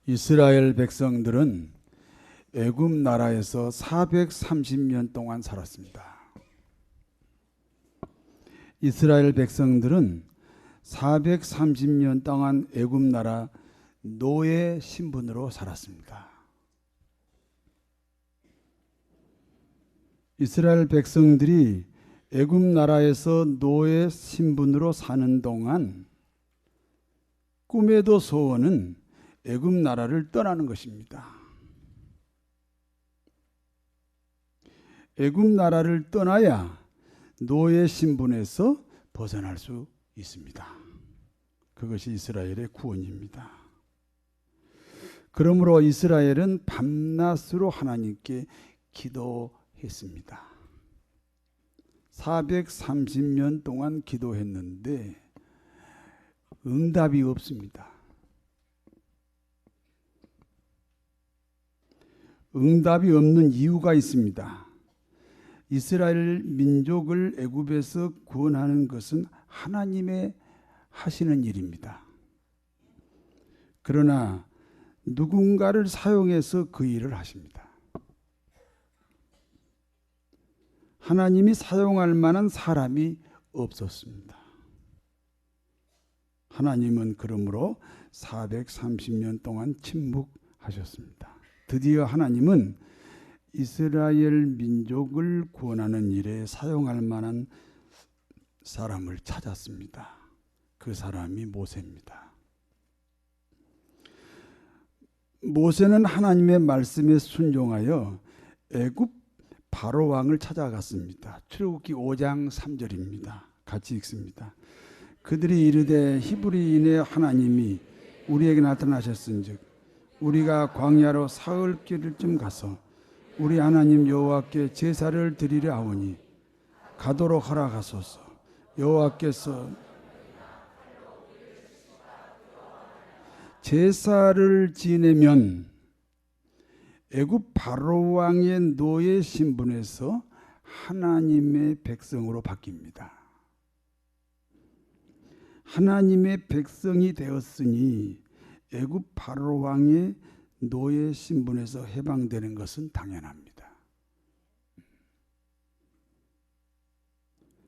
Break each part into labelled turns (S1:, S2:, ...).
S1: 이스라엘 백성들은 애굽 나라에서 430년 동안 살았습니다. 이스라엘 백성들은 430년 동안 애굽 나라 노예 신분으로 살았습니다. 이스라엘 백성들이 애굽 나라에서 노예 신분으로 사는 동안 꿈에도 소원은 애굽 나라를 떠나는 것입니다. 애굽 나라를 떠나야 노예 신분에서 벗어날 수 있습니다. 그것이 이스라엘의 구원입니다. 그러므로 이스라엘은 밤낮으로 하나님께 기도했습니다. 430년 동안 기도했는데 응답이 없습니다. 응답이 없는 이유가 있습니다. 이스라엘 민족을 애굽에서 구원하는 것은 하나님의 하시는 일입니다. 그러나 누군가를 사용해서 그 일을 하십니다. 하나님이 사용할 만한 사람이 없었습니다. 하나님은 그러므로 430년 동안 침묵하셨습니다. 드디어 하나님은 이스라엘 민족을 구원하는 일에 사용할 만한 사람을 찾았습니다. 그 사람이 모세입니다. 모세는 하나님의 말씀에 순종하여 애굽 바로 왕을 찾아갔습니다. 출애굽기 5장 3절입니다. 같이 읽습니다. 그들이 이르되 히브리인의 하나님이 우리에게 나타나셨은즉 우리가 광야로 사흘 길쯤 가서 우리 하나님 여호와께 제사를 드리려 하오니 가도록 허락하소서. 여호와께서 제사를 지내면 애굽 바로 왕의 노예 신분에서 하나님의 백성으로 바뀝니다. 하나님의 백성이 되었으니 애굽 바로 왕의 노예 신분에서 해방되는 것은 당연합니다.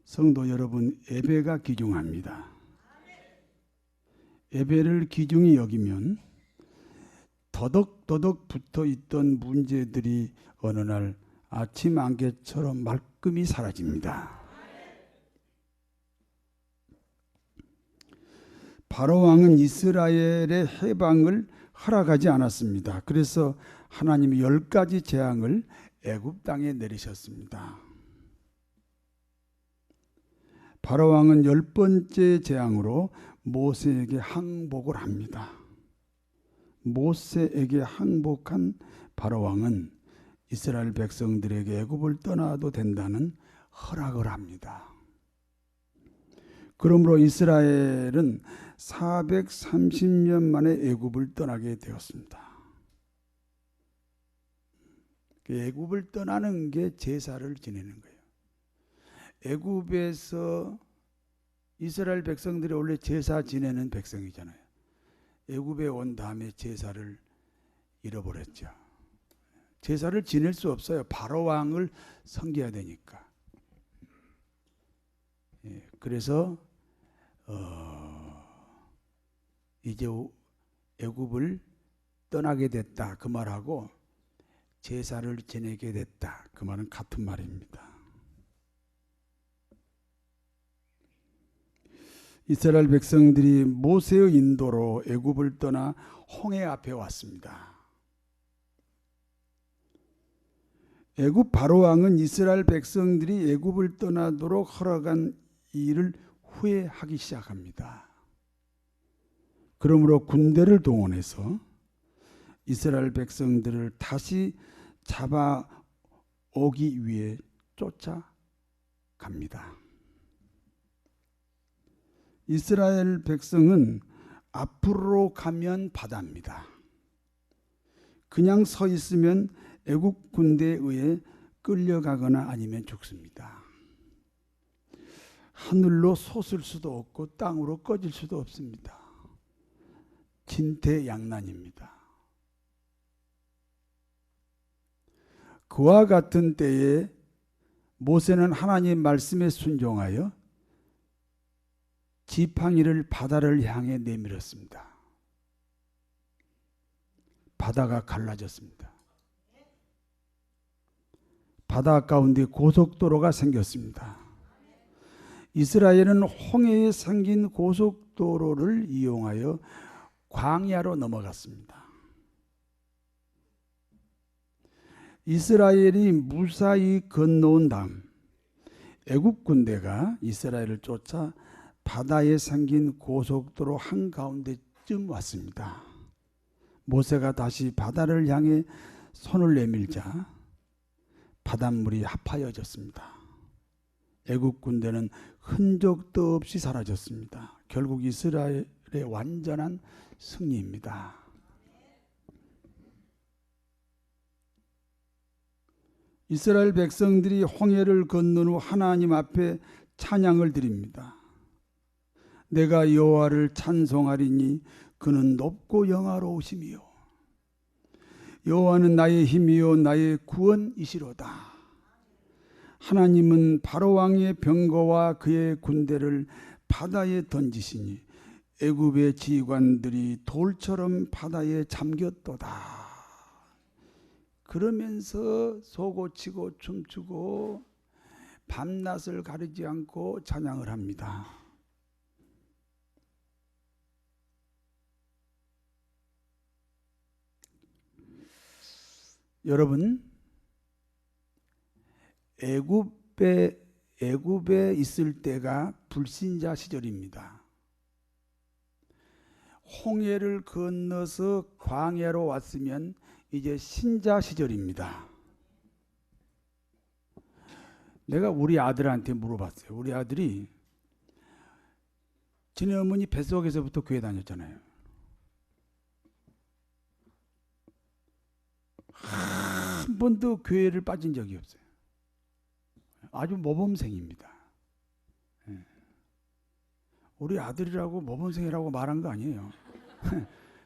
S1: 성도 여러분, 예배가 귀중합니다. 예배를 귀중히 여기면 더덕더덕 붙어 있던 문제들이 어느 날 아침 안개처럼 말끔히 사라집니다. 바로 왕은 이스라엘의 해방을 허락하지 않았습니다. 그래서 하나님이 10가지 재앙을 애굽 땅에 내리셨습니다. 바로 왕은 10번째 재앙으로 모세에게 항복을 합니다. 모세에게 항복한 바로 왕은 이스라엘 백성들에게 애굽을 떠나도 된다는 허락을 합니다. 그러므로 이스라엘은 430년 만에 애굽을 떠나게 되었습니다. 애굽을 떠나는 게 제사를 지내는 거예요. 애굽에서 이스라엘 백성들이 원래 제사 지내는 백성이잖아요. 애굽에 온 다음에 제사를 잃어버렸죠. 제사를 지낼 수 없어요. 바로 왕을 섬겨야 되니까. 그래서 이제 애굽을 떠나게 됐다 그 말하고 제사를 지내게 됐다 그 말은 같은 말입니다. 이스라엘 백성들이 모세의 인도로 애굽을 떠나 홍해 앞에 왔습니다. 애굽 바로 왕은 이스라엘 백성들이 애굽을 떠나도록 허락한 일을 후회하기 시작합니다. 그러므로 군대를 동원해서 이스라엘 백성들을 다시 잡아오기 위해 쫓아갑니다. 이스라엘 백성은 앞으로 가면 바다입니다. 그냥 서 있으면 애국 군대에 의해 끌려가거나 아니면 죽습니다. 하늘로 솟을 수도 없고 땅으로 꺼질 수도 없습니다. 진퇴양난입니다. 그와 같은 때에 모세는 하나님 말씀에 순종하여 지팡이를 바다를 향해 내밀었습니다. 바다가 갈라졌습니다. 바다 가운데 고속도로가 생겼습니다. 이스라엘은 홍해에 생긴 고속도로를 이용하여 광야로 넘어갔습니다. 이스라엘이 무사히 건너온 다음 애굽 군대가 이스라엘을 쫓아 바다에 생긴 고속도로 한가운데쯤 왔습니다. 모세가 다시 바다를 향해 손을 내밀자 바닷물이 합하여졌습니다. 애굽 군대는 흔적도 없이 사라졌습니다. 결국 이스라엘의 완전한 승리입니다. 이스라엘 백성들이 홍해를 건넌 후 하나님 앞에 찬양을 드립니다. 내가 여호와를 찬송하리니 그는 높고 영화로우심이요 여호와는 나의 힘이요 나의 구원이시로다. 하나님은 바로 왕의 병거와 그의 군대를 바다에 던지시니 애굽의 지휘관들이 돌처럼 바다에 잠겼도다. 그러면서 소고치고 춤추고 밤낮을 가리지 않고 찬양을 합니다. 여러분, 애굽에 있을 때가 불신자 시절입니다. 홍해를 건너서 광야로 왔으면 이제 신자 시절입니다. 내가 우리 아들한테 물어봤어요. 우리 아들이 지네 어머니 뱃속에서부터 교회 다녔잖아요. 한 번도 교회를 빠진 적이 없어요. 아주 모범생입니다. 우리 아들이라고 모범생이라고 말한 거 아니에요.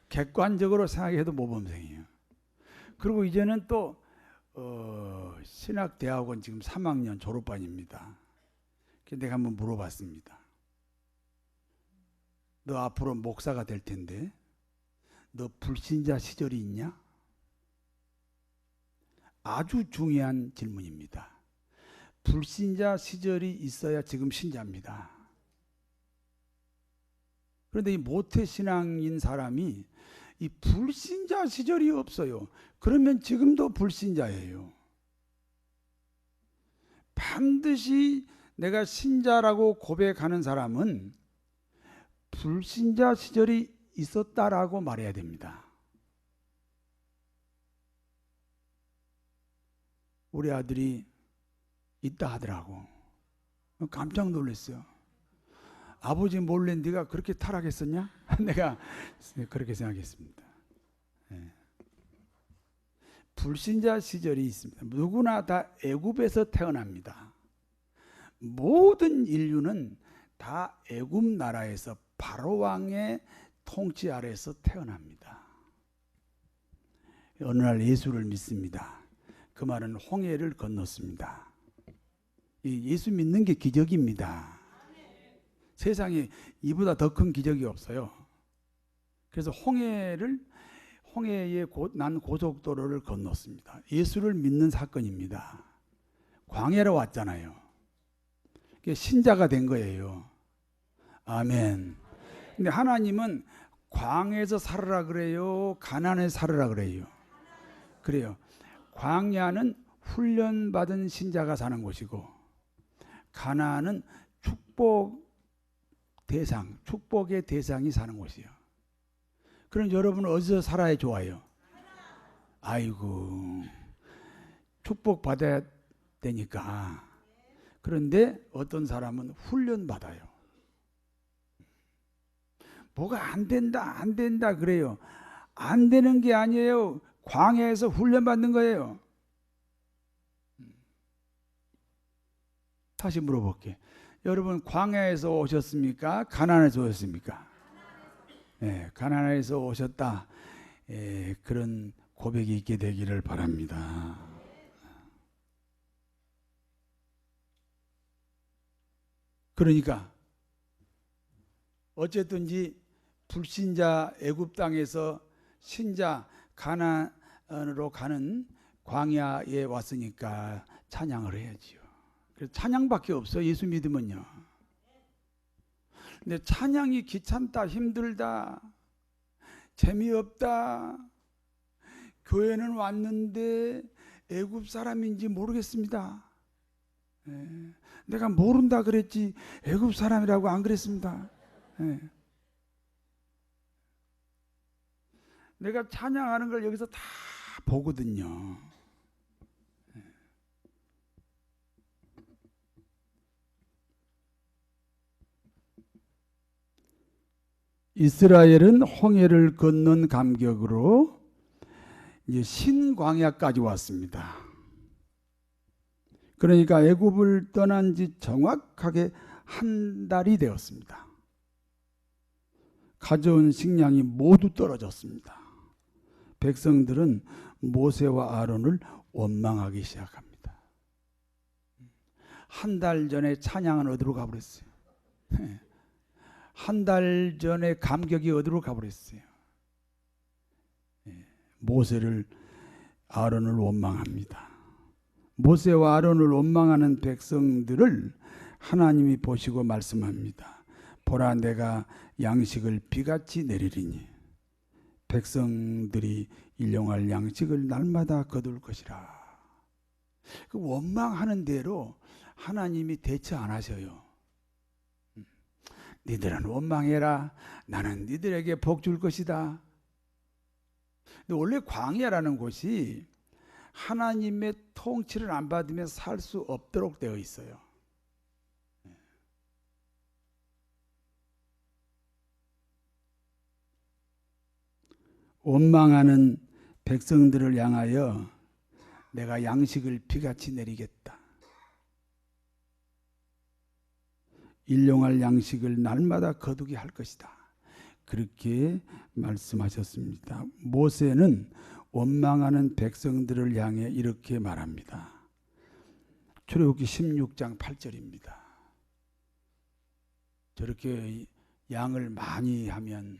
S1: 객관적으로 생각해도 모범생이에요. 그리고 이제는 또 신학대학원 지금 3학년 졸업반입니다. 내가 한번 물어봤습니다. 너 앞으로 목사가 될 텐데 너 불신자 시절이 있냐? 아주 중요한 질문입니다. 불신자 시절이 있어야 지금 신자입니다. 그런데 이 모태신앙인 사람이 이 불신자 시절이 없어요. 그러면 지금도 불신자예요. 반드시 내가 신자라고 고백하는 사람은 불신자 시절이 있었다라고 말해야 됩니다. 우리 아들이 있다 하더라고. 깜짝 놀랐어요. 아버지 몰래 네가 그렇게 타락했었냐? 내가 그렇게 생각했습니다. 불신자 시절이 있습니다. 누구나 다 애굽에서 태어납니다. 모든 인류는 다 애굽 나라에서 바로 왕의 통치 아래에서 태어납니다. 어느 날 예수를 믿습니다. 그 말은 홍해를 건넜습니다. 예수 믿는 게 기적입니다. 세상에 이보다 더 큰 기적이 없어요. 그래서 홍해에 난 고속도로를 건넜습니다. 예수를 믿는 사건입니다. 광야로 왔잖아요. 신자가 된 거예요. 아멘. 근데 하나님은 광야에서 살으라 그래요? 가나안에서 살으라 그래요? 그래요. 광야는 훈련받은 신자가 사는 곳이고 가나안은 축복의 대상이 사는 곳이에요. 그럼 여러분은 어디서 살아야 좋아요? 아이고, 축복받아야 되니까. 그런데 어떤 사람은 훈련받아요. 뭐가 안 된다 그래요. 안 되는 게 아니에요. 광야에서 훈련받는 거예요. 다시 물어볼게. 여러분 광야에서 오셨습니까? 가나안에서 오셨습니까? 네, 가나안에서 오셨다. 그런 고백이 있게 되기를 바랍니다. 그러니까 어쨌든지 불신자 애굽 땅에서 신자 가나안으로 가는 광야에 왔으니까 찬양을 해야지요. 그래서 찬양밖에 없어, 예수 믿으면요. 근데 찬양이 귀찮다, 힘들다, 재미없다, 교회는 왔는데 애굽 사람인지 모르겠습니다. 내가 모른다 그랬지 애굽 사람이라고 안 그랬습니다. 내가 찬양하는 걸 여기서 다 보거든요. 이스라엘은 홍해를 건넌 감격으로 이제 신광야까지 왔습니다. 그러니까 애굽을 떠난 지 정확하게 한 달이 되었습니다. 가져온 식량이 모두 떨어졌습니다. 백성들은 모세와 아론을 원망하기 시작합니다. 한 달 전에 찬양은 어디로 가버렸어요? 한 달 전에 감격이 어디로 가버렸어요? 모세를, 아론을 원망합니다. 모세와 아론을 원망하는 백성들을 하나님이 보시고 말씀합니다. 보라, 내가 양식을 비같이 내리리니 백성들이 일용할 양식을 날마다 거둘 것이라. 그 원망하는 대로 하나님이 대처 안 하셔요. 니들은 원망해라, 나는 니들에게 복 줄 것이다. 근데 원래 광야라는 곳이 하나님의 통치를 안 받으면 살 수 없도록 되어 있어요. 원망하는 백성들을 향하여 내가 양식을 비같이 내리겠다. 일용할 양식을 날마다 거두게 할 것이다. 그렇게 말씀하셨습니다. 모세는 원망하는 백성들을 향해 이렇게 말합니다. 출애굽기 16장 8절입니다. 저렇게 양을 많이 하면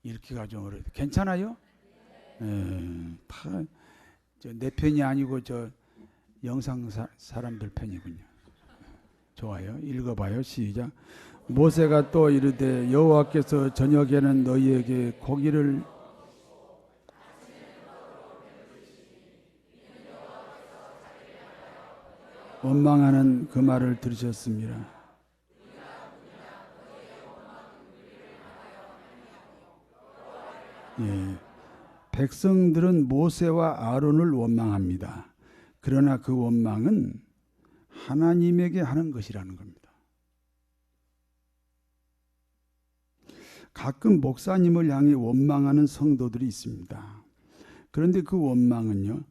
S1: 잃기가 좀 어려워요. 괜찮아요? 다 내 편이 아니고 저 영상 사람들 편이군요. 좋아요. 읽어봐요. 시작. 모세가 또 이르되 여호와께서 저녁에는 너희에게 고기를 원망하는 그 말을 들으셨습니다. 백성들은 모세와 아론을 원망합니다. 그러나 그 원망은 하나님에게 하는 것이라는 겁니다. 가끔 목사님을 향해 원망하는 성도들이 있습니다. 그런데 그 원망은요,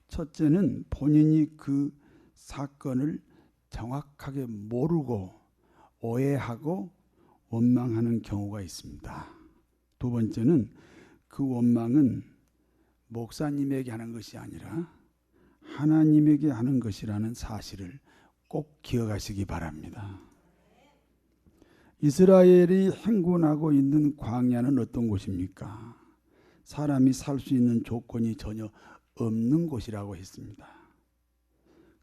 S1: 첫째는 본인이 그 사건을 정확하게 모르고 오해하고 원망하는 경우가 있습니다. 두 번째는 그 원망은 목사님에게 하는 것이 아니라 하나님에게 하는 것이라는 사실을 꼭 기억하시기 바랍니다. 이스라엘이 행군하고 있는 광야는 어떤 곳입니까? 사람이 살 수 있는 조건이 전혀 없는 곳이라고 했습니다.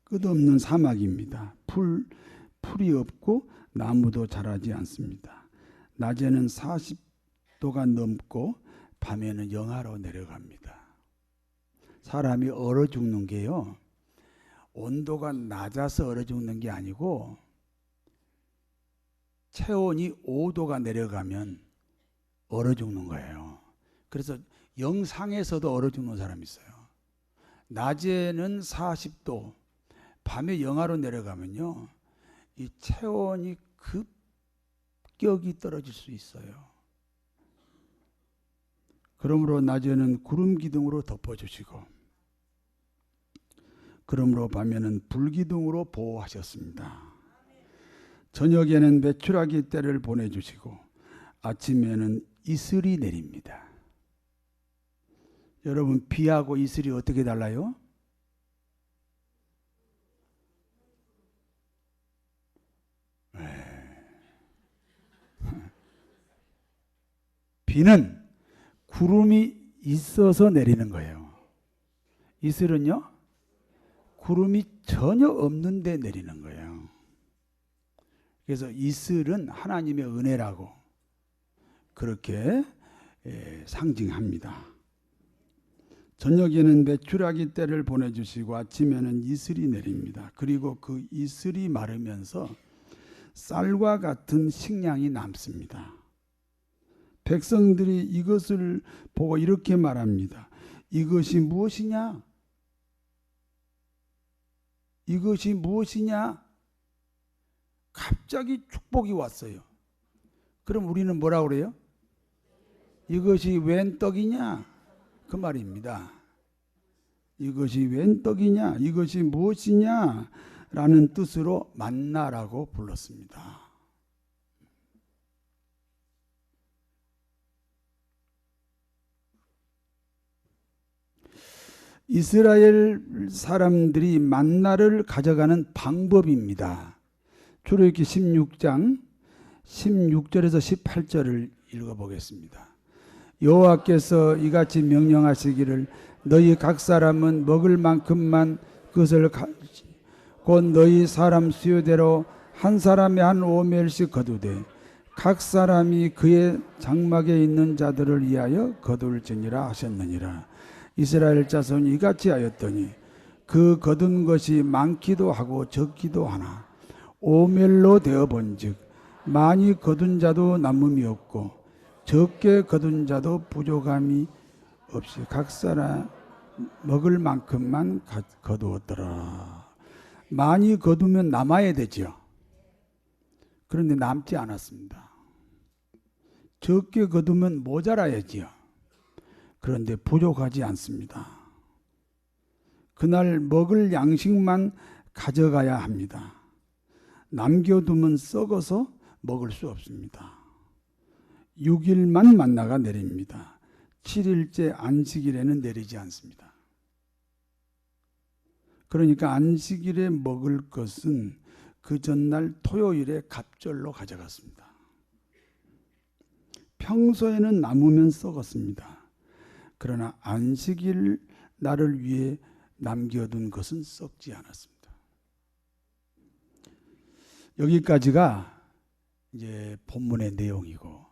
S1: 끝없는 사막입니다. 풀이 없고 나무도 자라지 않습니다. 낮에는 40도가 넘고 밤에는 영하로 내려갑니다. 사람이 얼어 죽는 게요, 온도가 낮아서 얼어 죽는 게 아니고 체온이 5도가 내려가면 얼어 죽는 거예요. 그래서 영상에서도 얼어 죽는 사람이 있어요. 낮에는 40도, 밤에 영하로 내려가면요, 이 체온이 급격히 떨어질 수 있어요. 그러므로 낮에는 구름 기둥으로 덮어주시고, 그러므로 밤에는 불 기둥으로 보호하셨습니다. 저녁에는 메추라기 떼를 보내주시고 아침에는 이슬이 내립니다. 여러분, 비하고 이슬이 어떻게 달라요? 비는 구름이 있어서 내리는 거예요. 이슬은요, 구름이 전혀 없는데 내리는 거예요. 그래서 이슬은 하나님의 은혜라고 그렇게 상징합니다. 저녁에는 메추라기 떼를 보내주시고 아침에는 이슬이 내립니다. 그리고 그 이슬이 마르면서 쌀과 같은 식량이 남습니다. 백성들이 이것을 보고 이렇게 말합니다. 이것이 무엇이냐? 이것이 무엇이냐? 갑자기 축복이 왔어요. 그럼 우리는 뭐라고 그래요? 이것이 웬 떡이냐? 그 말입니다. 이것이 웬 떡이냐? 이것이 무엇이냐? 라는 뜻으로 만나라고 불렀습니다. 이스라엘 사람들이 만나를 가져가는 방법입니다. 출애굽기 16장 16절에서 18절을 읽어보겠습니다. 여호와께서 이같이 명령하시기를 너희 각 사람은 먹을 만큼만 그것을 곧 너희 사람 수요대로 한 사람에 한 오멜씩 거두되 각 사람이 그의 장막에 있는 자들을 위하여 거둘지니라 하셨느니라. 이스라엘 자손이 이같이 하였더니 그 거둔 것이 많기도 하고 적기도 하나 오멜로 되어본즉 많이 거둔 자도 남음이 없고 적게 거둔 자도 부족함이 없이 각 사람 먹을 만큼만 거두었더라. 많이 거두면 남아야 되죠. 그런데 남지 않았습니다. 적게 거두면 모자라야지요. 그런데 부족하지 않습니다. 그날 먹을 양식만 가져가야 합니다. 남겨두면 썩어서 먹을 수 없습니다. 6일만 만나가 내립니다. 7일째 안식일에는 내리지 않습니다. 그러니까 안식일에 먹을 것은 그 전날 토요일에 갑절로 가져갔습니다. 평소에는 남으면 썩었습니다. 그러나 안식일 날을 위해 남겨둔 것은 썩지 않았습니다. 여기까지가 이제 본문의 내용이고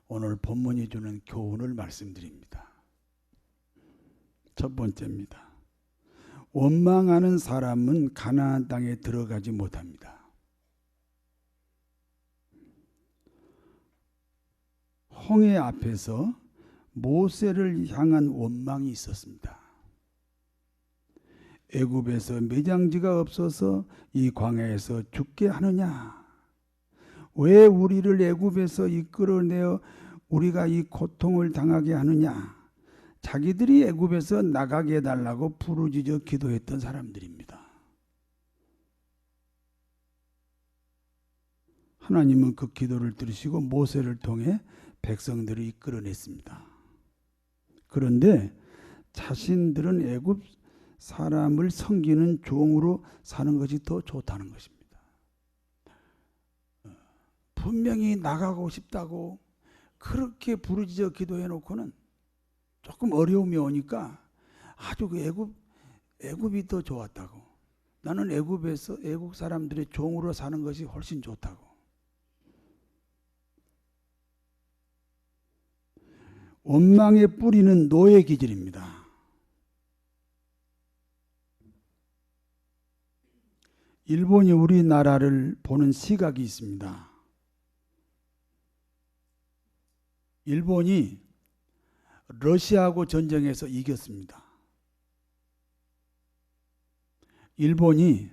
S1: 오늘 본문이 주는 교훈을 말씀드립니다. 첫 번째입니다. 원망하는 사람은 가나안 땅에 들어가지 못합니다. 홍해 앞에서 모세를 향한 원망이 있었습니다. 애굽에서 매장지가 없어서 이 광야에서 죽게 하느냐? 왜 우리를 애굽에서 이끌어내어 우리가 이 고통을 당하게 하느냐? 자기들이 애굽에서 나가게 해달라고 부르짖어 기도했던 사람들입니다. 하나님은 그 기도를 들으시고 모세를 통해 백성들을 이끌어냈습니다. 그런데 자신들은 애굽 사람을 섬기는 종으로 사는 것이 더 좋다는 것입니다. 분명히 나가고 싶다고 그렇게 부르짖어 기도해놓고는 조금 어려움이 오니까 아주 그 애굽이 더 좋았다고. 나는 애굽에서 애국 사람들의 종으로 사는 것이 훨씬 좋다고. 원망의 뿌리는 노예 기질입니다. 일본이 우리나라를 보는 시각이 있습니다. 일본이 러시아하고 전쟁에서 이겼습니다. 일본이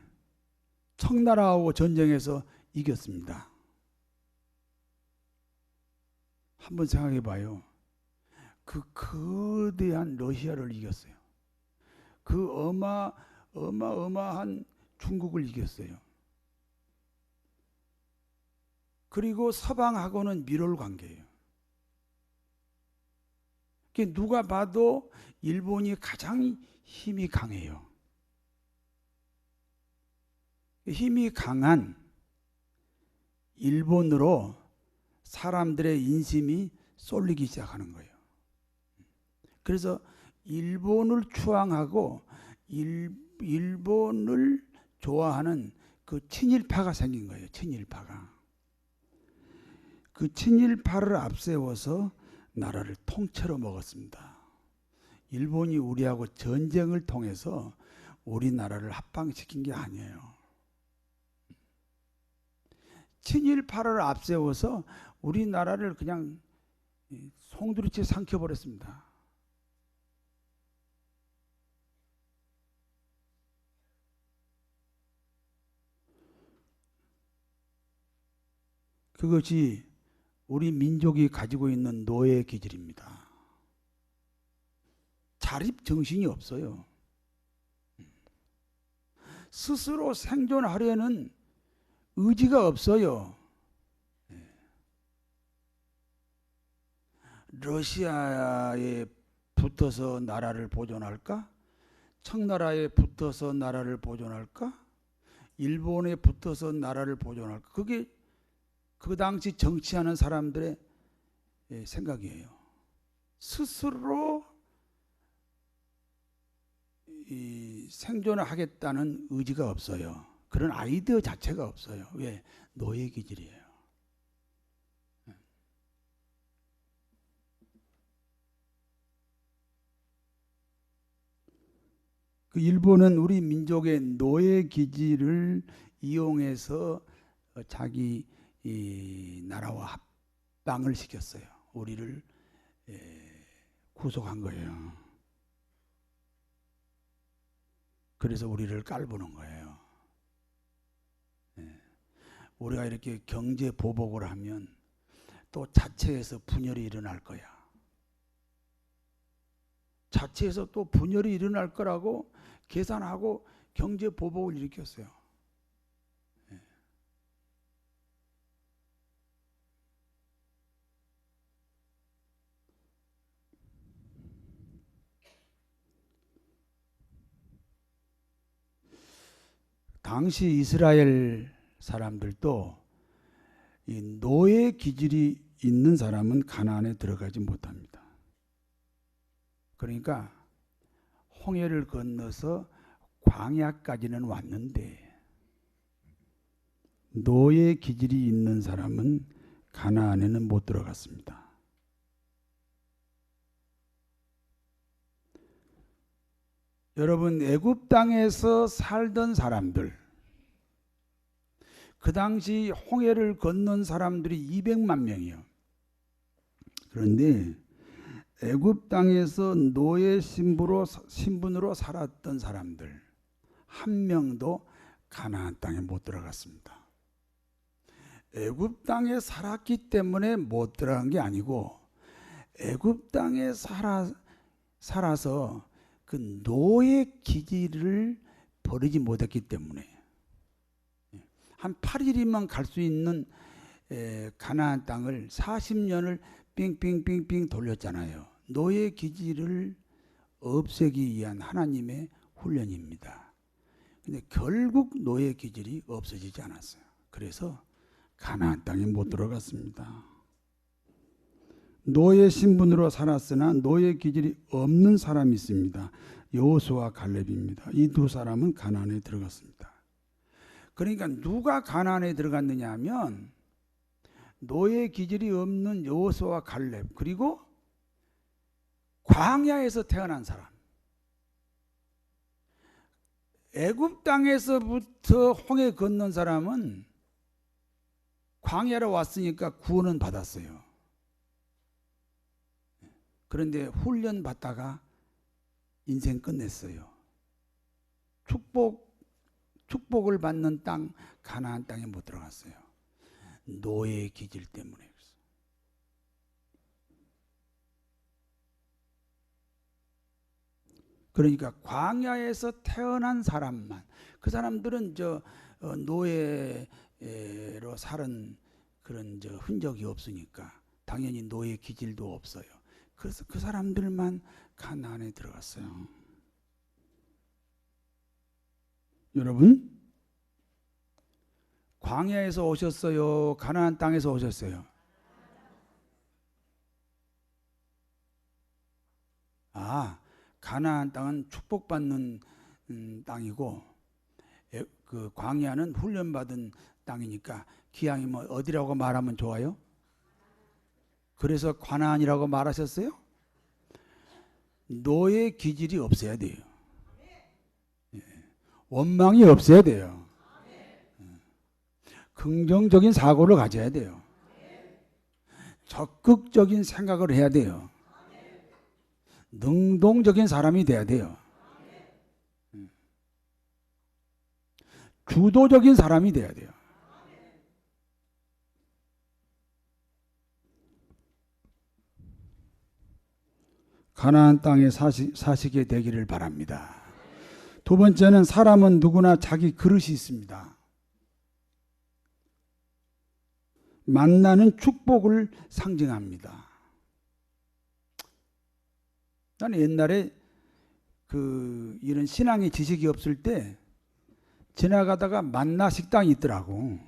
S1: 청나라하고 전쟁에서 이겼습니다. 한번 생각해 봐요. 그 거대한 러시아를 이겼어요. 그 어마어마한 중국을 이겼어요. 그리고 서방하고는 밀월 관계예요. 누가 봐도 일본이 가장 힘이 강해요. 힘이 강한 일본으로 사람들의 인심이 쏠리기 시작하는 거예요. 그래서 일본을 추앙하고 일본을 좋아하는 그 친일파가 생긴 거예요. 친일파가. 그 친일파를 앞세워서 나라를 통째로 먹었습니다. 일본이 우리하고 전쟁을 통해서 우리나라를 합방시킨 게 아니에요. 친일파를 앞세워서 우리나라를 그냥 송두리째 삼켜버렸습니다. 그것이 우리 민족이 가지고 있는 노예 기질입니다. 자립 정신이 없어요. 스스로 생존하려는 의지가 없어요. 러시아에 붙어서 나라를 보존할까? 청나라에 붙어서 나라를 보존할까? 일본에 붙어서 나라를 보존할까? 그게 그 당시 정치하는 사람들의 생각이에요. 스스로 생존을 하겠다는 의지가 없어요. 그런 아이디어 자체가 없어요. 왜? 노예 기질이에요. 그 일본은 우리 민족의 노예 기질을 이용해서 자기 나라와 합방을 시켰어요. 우리를 구속한 거예요. 그래서 우리를 깔보는 거예요. 우리가 이렇게 경제 보복을 하면 또 자체에서 분열이 일어날 거야. 자체에서 또 분열이 일어날 거라고 계산하고 경제 보복을 일으켰어요. 당시 이스라엘 사람들도 이 노예 기질이 있는 사람은 가나안에 들어가지 못합니다. 그러니까 홍해를 건너서 광야까지는 왔는데 노예 기질이 있는 사람은 가나안에는 못 들어갔습니다. 여러분, 애굽 땅에서 살던 사람들, 그 당시 홍해를 건넌 사람들이 200만 명이요. 그런데 애굽 땅에서 노예 신분으로 살았던 사람들 한 명도 가나안 땅에 못 들어갔습니다. 애굽 땅에 살았기 때문에 못 들어간 게 아니고 애굽 땅에 살아서 그 노예 기질을 버리지 못했기 때문에 한 8일이면 갈 수 있는 가나안 땅을 40년을 빙빙빙빙 돌렸잖아요. 노예 기질을 없애기 위한 하나님의 훈련입니다. 근데 결국 노예 기질이 없어지지 않았어요. 그래서 가나안 땅에 못 들어갔습니다. 노예 신분으로 살았으나 노예 기질이 없는 사람이 있습니다. 여호수아와 갈렙입니다. 이 두 사람은 가나안에 들어갔습니다. 그러니까 누가 가나안에 들어갔느냐 하면 노예 기질이 없는 여호수아와 갈렙, 그리고 광야에서 태어난 사람. 애굽 땅에서부터 홍해 건넌 사람은 광야로 왔으니까 구원은 받았어요. 그런데 훈련 받다가 인생 끝냈어요. 축복을 받는 땅, 가나안 땅에 못 들어갔어요. 노예 기질 때문에. 그러니까 광야에서 태어난 사람만, 그 사람들은 노예로 살은 그런 흔적이 없으니까 당연히 노예 기질도 없어요. 그래서 그 사람들만 가나안에 들어갔어요. 여러분, 광야에서 오셨어요? 가나안 땅에서 오셨어요? 가나안 땅은 축복받는 땅이고 그 광야는 훈련받은 땅이니까 기왕이 뭐 어디라고 말하면 좋아요? 그래서 가나안이라고 말하셨어요? 노예 기질이 없어야 돼요. 원망이 없어야 돼요. 긍정적인 사고를 가져야 돼요. 적극적인 생각을 해야 돼요. 능동적인 사람이 돼야 돼요. 주도적인 사람이 돼야 돼요. 가나안 땅에 사시게 되기를 바랍니다. 두 번째는 사람은 누구나 자기 그릇이 있습니다. 만나는 축복을 상징합니다. 나는 옛날에 이런 신앙의 지식이 없을 때 지나가다가 만나 식당이 있더라고.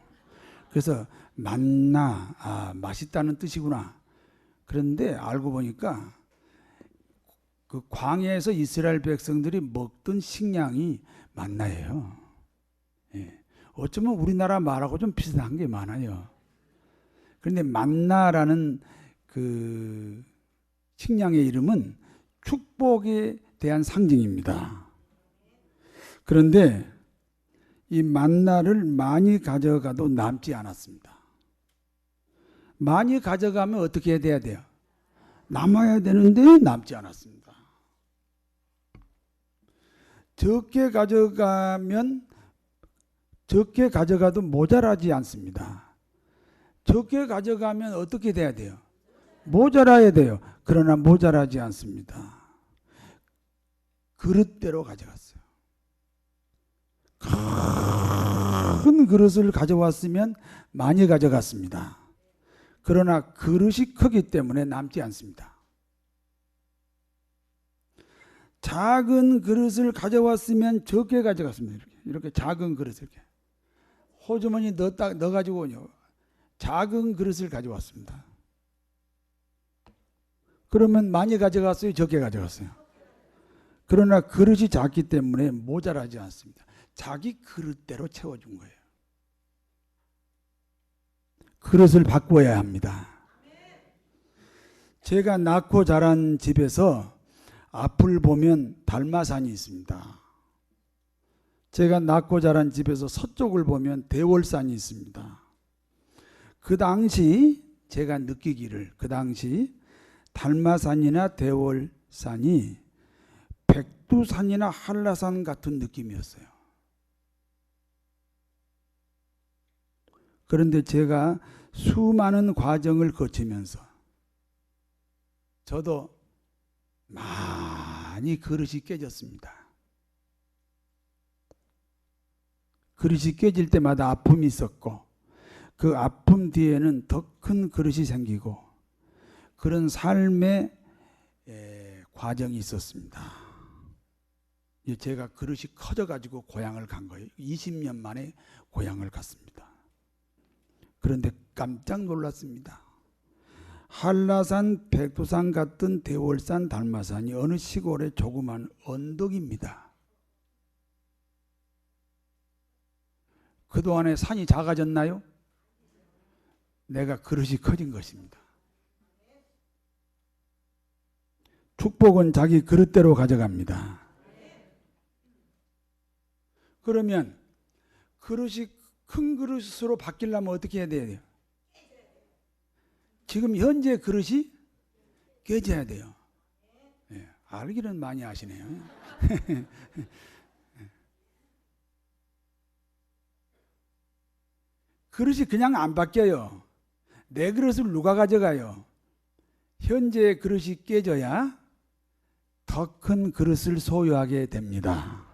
S1: 그래서 만나, 맛있다는 뜻이구나. 그런데 알고 보니까 그 광야에서 이스라엘 백성들이 먹던 식량이 만나예요. 예. 어쩌면 우리나라 말하고 좀 비슷한 게 많아요. 그런데 만나라는 그 식량의 이름은 축복에 대한 상징입니다. 그런데 이 만나를 많이 가져가도 남지 않았습니다. 많이 가져가면 어떻게 해야 돼요? 남아야 되는데 남지 않았습니다. 적게 가져가도 모자라지 않습니다. 적게 가져가면 어떻게 돼야 돼요? 모자라야 돼요. 그러나 모자라지 않습니다. 그릇대로 가져갔어요. 큰 그릇을 가져왔으면 많이 가져갔습니다. 그러나 그릇이 크기 때문에 남지 않습니다. 작은 그릇을 가져왔으면 적게 가져갔습니다. 이렇게 작은 그릇을 이렇게 호주머니 넣어가지고 작은 그릇을 가져왔습니다. 그러면 많이 가져갔어요? 적게 가져갔어요? 그러나 그릇이 작기 때문에 모자라지 않습니다. 자기 그릇대로 채워준 거예요. 그릇을 바꾸어야 합니다. 제가 낳고 자란 집에서 앞을 보면 달마산이 있습니다. 제가 낳고 자란 집에서 서쪽을 보면 대월산이 있습니다. 그 당시 제가 느끼기를 그 당시 달마산이나 대월산이 백두산이나 한라산 같은 느낌이었어요. 그런데 제가 수많은 과정을 거치면서 저도 많이 그릇이 깨졌습니다. 그릇이 깨질 때마다 아픔이 있었고 그 아픔 뒤에는 더 큰 그릇이 생기고 그런 삶의 과정이 있었습니다. 제가 그릇이 커져가지고 고향을 간 거예요. 20년 만에 고향을 갔습니다. 그런데 깜짝 놀랐습니다. 한라산, 백두산 같은 대월산, 달마산이 어느 시골의 조그만 언덕입니다. 그동안에 산이 작아졌나요? 내가 그릇이 커진 것입니다. 축복은 자기 그릇대로 가져갑니다. 그러면 그릇이 큰 그릇으로 바뀌려면 어떻게 해야 돼요? 지금 현재 그릇이 깨져야 돼요. 네, 알기는 많이 아시네요. 그릇이 그냥 안 바뀌어요. 내 그릇을 누가 가져가요? 현재의 그릇이 깨져야 더 큰 그릇을 소유하게 됩니다.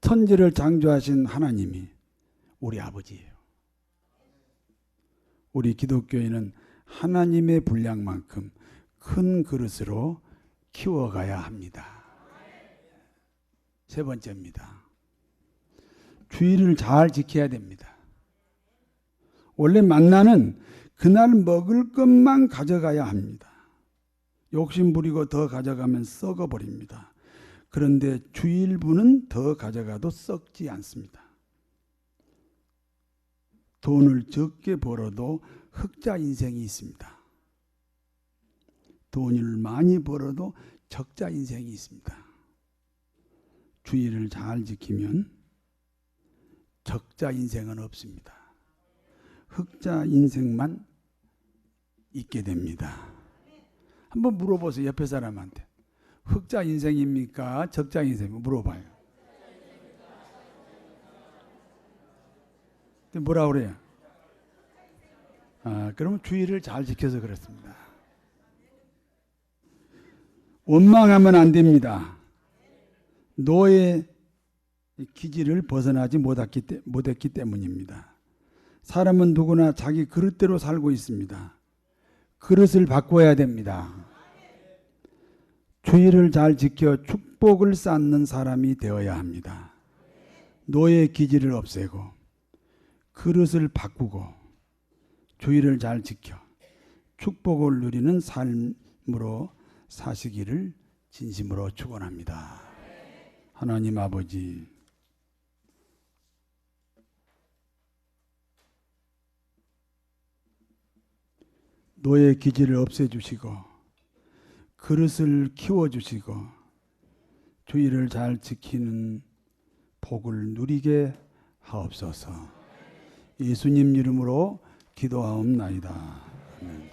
S1: 천지를 창조하신 하나님이 우리 아버지예요. 우리 기독교인은 하나님의 분량만큼 큰 그릇으로 키워가야 합니다. 세 번째입니다. 주의를 잘 지켜야 됩니다. 원래 만나는 그날 먹을 것만 가져가야 합니다. 욕심 부리고 더 가져가면 썩어버립니다. 그런데 주일부는 더 가져가도 썩지 않습니다. 돈을 적게 벌어도 흑자 인생이 있습니다. 돈을 많이 벌어도 적자 인생이 있습니다. 주의를 잘 지키면 적자 인생은 없습니다. 흑자 인생만 있게 됩니다. 한번 물어보세요. 옆에 사람한테. 흑자 인생입니까? 적자 인생입니까? 물어봐요. 뭐라 그래요? 그러면 주의를 잘 지켜서 그렇습니다. 원망하면 안 됩니다. 노예 기질을 벗어나지 못했기 때문입니다. 사람은 누구나 자기 그릇대로 살고 있습니다. 그릇을 바꿔야 됩니다. 주의를 잘 지켜 축복을 쌓는 사람이 되어야 합니다. 노예 기질을 없애고 그릇을 바꾸고 주의를 잘 지켜 축복을 누리는 삶으로 사시기를 진심으로 축원합니다. 하나님 아버지, 노예 기질을 없애주시고 그릇을 키워주시고 주의를 잘 지키는 복을 누리게 하옵소서. 예수님 이름으로 기도하옵나이다. 아멘.